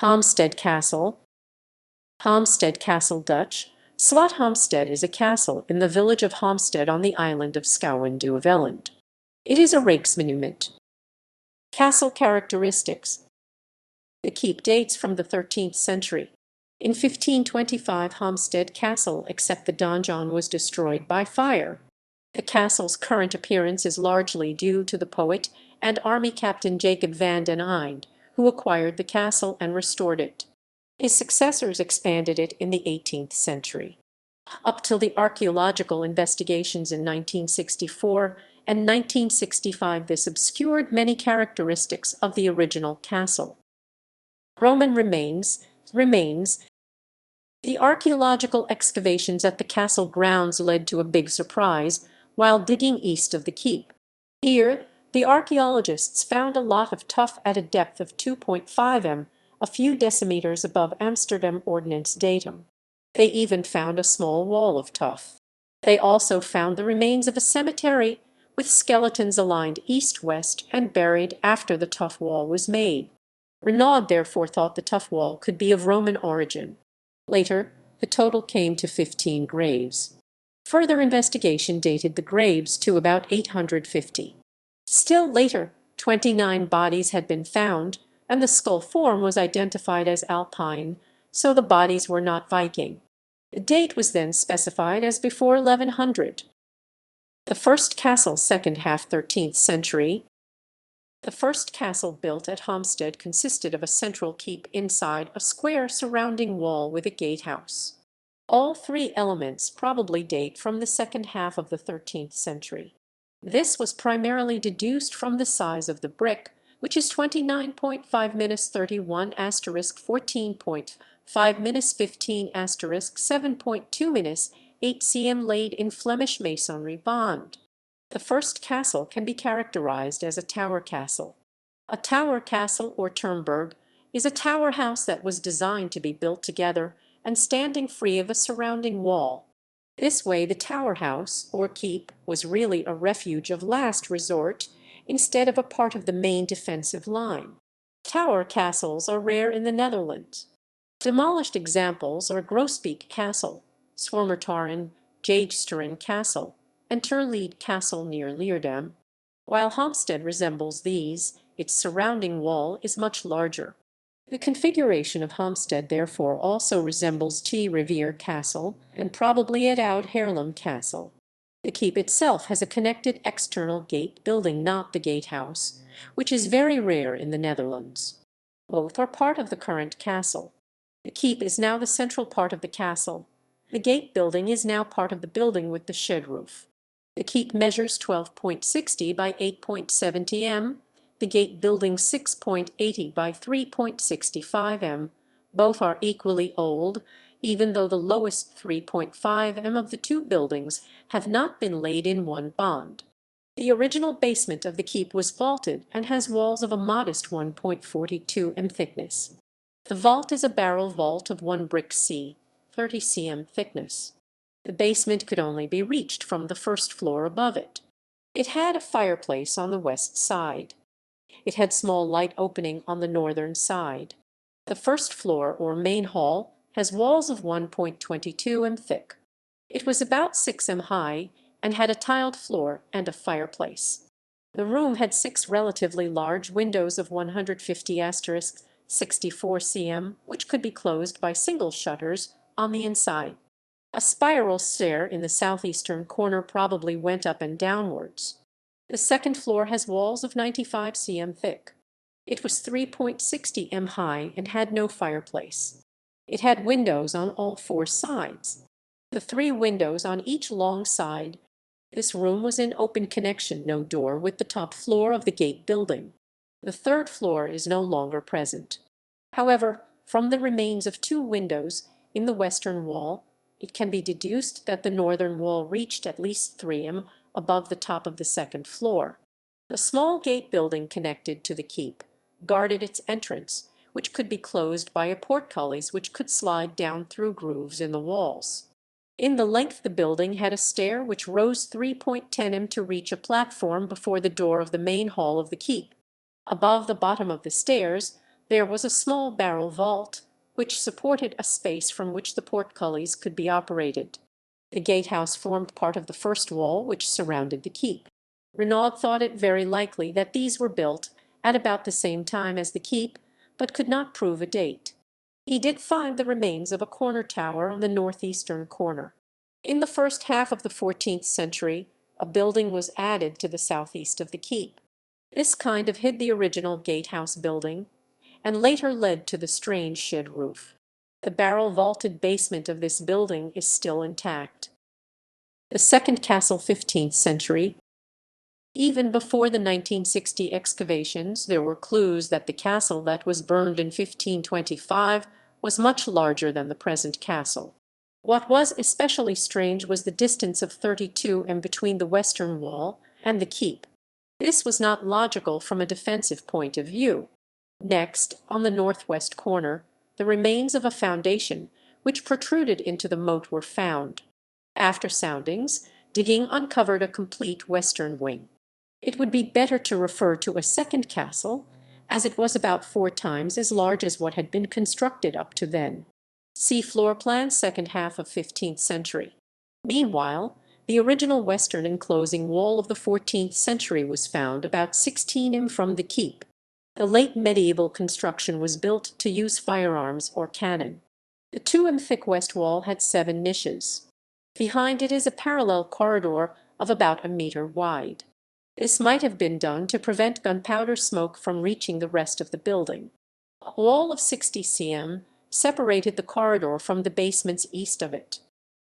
Haamstede Castle. Haamstede Castle Dutch. Slot Haamstede is a castle in the village of Haamstede on the island of Schouwen-Duiveland. It is a rijksmonument. Castle characteristics. The keep dates from the 13th century. In 1525 Haamstede Castle, except the donjon, was destroyed by fire. The castle's current appearance is largely due to the poet and army captain Jacob van den Einde, who acquired the castle and restored it. His successors expanded it in the 18th century. Up till the archaeological investigations in 1964 and 1965, this obscured many characteristics of the original castle. Roman remains. The archaeological excavations at the castle grounds led to a big surprise while digging east of the keep. Here, the archaeologists found a lot of tuff at a depth of 2.5 m, a few decimeters above Amsterdam Ordnance datum. They even found a small wall of tuff. They also found the remains of a cemetery, with skeletons aligned east-west and buried after the tuff wall was made. Renaud therefore thought the tuff wall could be of Roman origin. Later, the total came to 15 graves. Further investigation dated the graves to about 850. Still later, 29 bodies had been found, and the skull form was identified as Alpine, so the bodies were not Viking. The date was then specified as before 1100. The first castle, second half 13th century. The first castle built at Haamstede consisted of a central keep inside a square surrounding wall with a gatehouse. All three elements probably date from the second half of the 13th century. This was primarily deduced from the size of the brick, which is 29.5-31 *14.5-15 *7.2 8 cm laid in Flemish masonry bond. The first castle can be characterized as a tower castle. A tower castle, or Turmberg, is a tower house that was designed to be built together and standing free of a surrounding wall. This way the tower house, or keep, was really a refuge of last resort instead of a part of the main defensive line. Tower castles are rare in the Netherlands. Demolished examples are Groesbeek Castle, Swarmertoren, Jagesteren Castle, and Terleed Castle near Leerdam. While Haamstede resembles these, its surrounding wall is much larger. The configuration of Haamstede therefore also resembles T. Rivier Castle and probably at Oud Haarlem Castle. The keep itself has a connected external gate building, not the gatehouse, which is very rare in the Netherlands. Both are part of the current castle. The keep is now the central part of the castle. The gate building is now part of the building with the shed roof. The keep measures 12.60 by 8.70 m, the gate building 6.80 by 3.65 m. Both are equally old, even though the lowest 3.5 m of the two buildings have not been laid in one bond. The original basement of the keep was vaulted and has walls of a modest 1.42 m thickness. The vault is a barrel vault of 1 brick C, 30 cm thickness. The basement could only be reached from the first floor above it. It had a fireplace on the west side. It had small light opening on the northern side. The first floor, or main hall, has walls of 1.22 m thick. It was about 6 m high and had a tiled floor and a fireplace. The room had 6 relatively large windows of 150*64 cm, which could be closed by single shutters on the inside. A spiral stair in the southeastern corner probably went up and downwards. The second floor has walls of 95 cm thick. It was 3.60 m high and had no fireplace. It had windows on all 4 sides. The 3 windows on each long side. This room was in open connection, no door, with the top floor of the gate building. The third floor is no longer present. However, from the remains of 2 windows in the western wall, it can be deduced that the northern wall reached at least 3 m above the top of the second floor. The small gate building connected to the keep guarded its entrance, which could be closed by a portcullis which could slide down through grooves in the walls. In the length the building had a stair which rose 3.10 m to reach a platform before the door of the main hall of the keep. Above the bottom of the stairs, There was a small barrel vault, which supported a space from which the portcullis could be operated. The gatehouse formed part of the first wall which surrounded the keep. Renaud thought it very likely that these were built at about the same time as the keep, but could not prove a date. He did find the remains of a corner tower on the northeastern corner. In the first half of the 14th century, a building was added to the southeast of the keep. This kind of hid the original gatehouse building, and later led to the strange shed roof. The barrel-vaulted basement of this building is still intact. The second castle, 15th century. Even before the 1960 excavations, there were clues that the castle that was burned in 1525 was much larger than the present castle. What was especially strange was the distance of 32 m between the western wall and the keep. This was not logical from a defensive point of view. Next, on the northwest corner, the remains of a foundation which protruded into the moat were found. After soundings, digging uncovered a complete western wing. It would be better to refer to a second castle, as it was about 4 times as large as what had been constructed up to then. See floor plan, second half of 15th century. Meanwhile, the original western enclosing wall of the 14th century was found about 16 m from the keep. The late medieval construction was built to use firearms or cannon. The 2 m thick west wall had 7 niches. Behind it is a parallel corridor of about a meter wide. This might have been done to prevent gunpowder smoke from reaching the rest of the building. A wall of 60 cm separated the corridor from the basements east of it.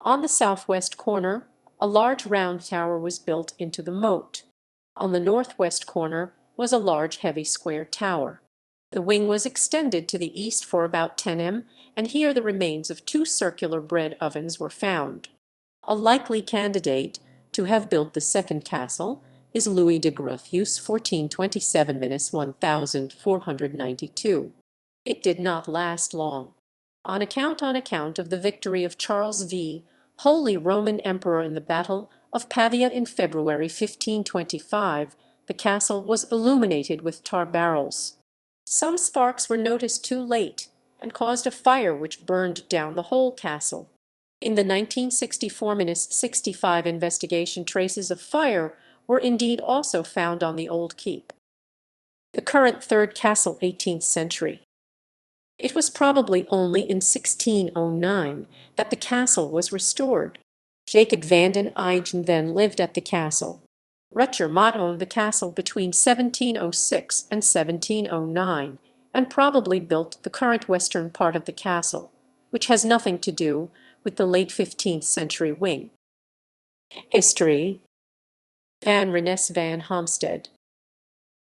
On the southwest corner, a large round tower was built into the moat. On the northwest corner was a large heavy square tower. The wing was extended to the east for about 10 m, and here the remains of 2 circular bread ovens were found. A likely candidate to have built the second castle is Louis de Grotius, 1427–1492. It did not last long. On account of the victory of Charles V, Holy Roman Emperor, in the Battle of Pavia in February 1525, the castle was illuminated with tar barrels. Some sparks were noticed too late, and caused a fire which burned down the whole castle. In the 1964–65 investigation, traces of fire were indeed also found on the old keep. The current third castle, 18th century. It was probably only in 1609 that the castle was restored. Jacob van den Eygen then lived at the castle. Rutger Mott owned the castle between 1706 and 1709, and probably built the current western part of the castle, which has nothing to do with the late 15th century wing. History. Van Renesse van Haamstede.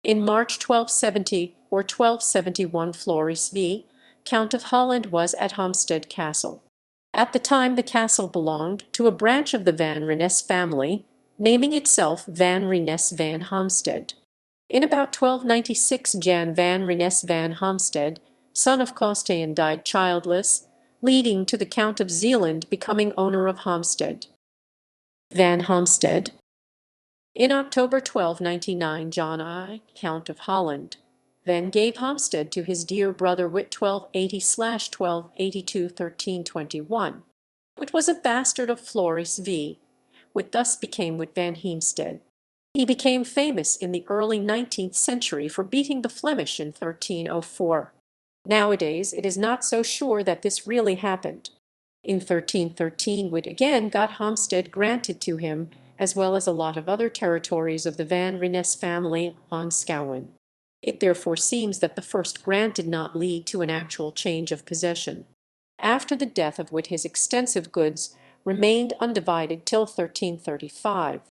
In March 1270 or 1271, Floris V, Count of Holland, was at Haamstede Castle. At the time the castle belonged to a branch of the Van Renesse family, naming itself Van Renesse van Haamstede. In about 1296, Jan van Renesse van Haamstede, son of Costein, died childless, leading to the Count of Zeeland becoming owner of Haamstede. Van Haamstede. In October 1299, John I, Count of Holland, then gave Haamstede to his dear brother Wit 1280/1282–1321, which was a bastard of Floris V. Wit thus became Wit van Haamstede. He became famous in the early 19th century for beating the Flemish in 1304. Nowadays it is not so sure that this really happened. In 1313 Wit again got Haamstede granted to him, as well as a lot of other territories of the Van Renesse family on Schouwen. It therefore seems that the first grant did not lead to an actual change of possession. After the death of Wit, his extensive goods remained undivided till 1335,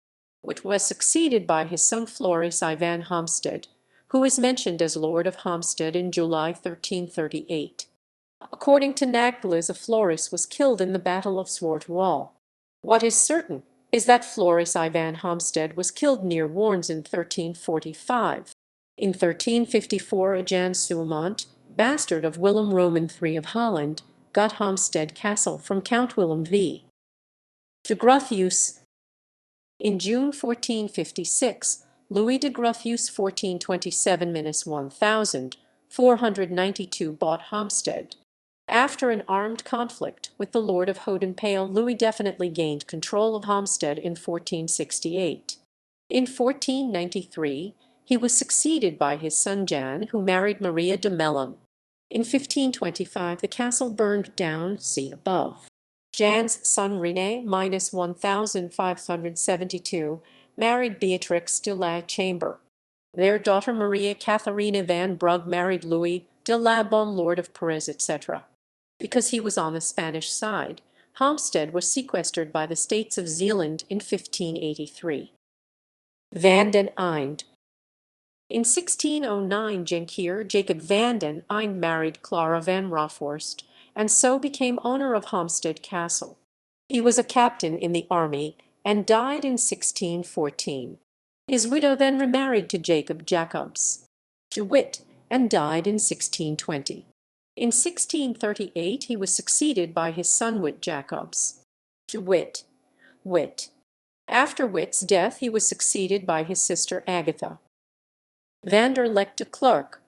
which was succeeded by his son Floris I van Haamstede, who is mentioned as Lord of Haamstede in July 1338. According to Nagplis, Floris was killed in the Battle of Zwart Wall. What is certain is that Floris I van Haamstede was killed near Worms in 1345. In 1354, Jan Sulemont, bastard of Willem Roman III of Holland, got Haamstede Castle from Count Willem V. de Grotius. In June 1456, Louis de Grotius, 1427–1000, 492 bought Haamstede. After an armed conflict with the Lord of Hodenpale, Louis definitely gained control of Haamstede in 1468. In 1493, he was succeeded by his son Jan, who married Maria de Mellon. In 1525, the castle burned down, see above. Jan's son René (1572) married Beatrix de la Chambre. Their daughter Maria Catharina van Brugge married Louis de la Bonne, Lord of Perez, etc. Because he was on the Spanish side, Haamstede was sequestered by the states of Zeeland in 1583. Van den Einde. In 1609, Jenkier Jacob van den Einde married Clara van Raaphorst, and so became owner of Haamstede Castle. He was a captain in the army and died in 1614. His widow then remarried to Jacob Jacobs de Witt and died in 1620. In 1638 he was succeeded by his son Witt Jacobs de Witt. After Witt's death he was succeeded by his sister Agatha van der Leck de Klerk.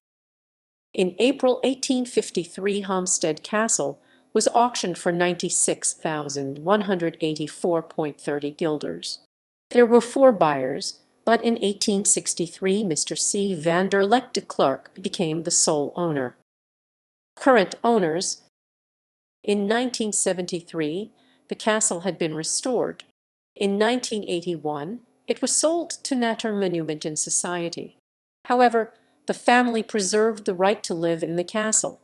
In April 1853 Haamstede Castle was auctioned for 96,184.30 guilders. There were 4 buyers, but in 1863 Mr. C. van der Leck de Klerk became the sole owner. Current owners. In 1973, the castle had been restored. In 1981, it was sold to Natuurmonument Society. However, the family preserved the right to live in the castle.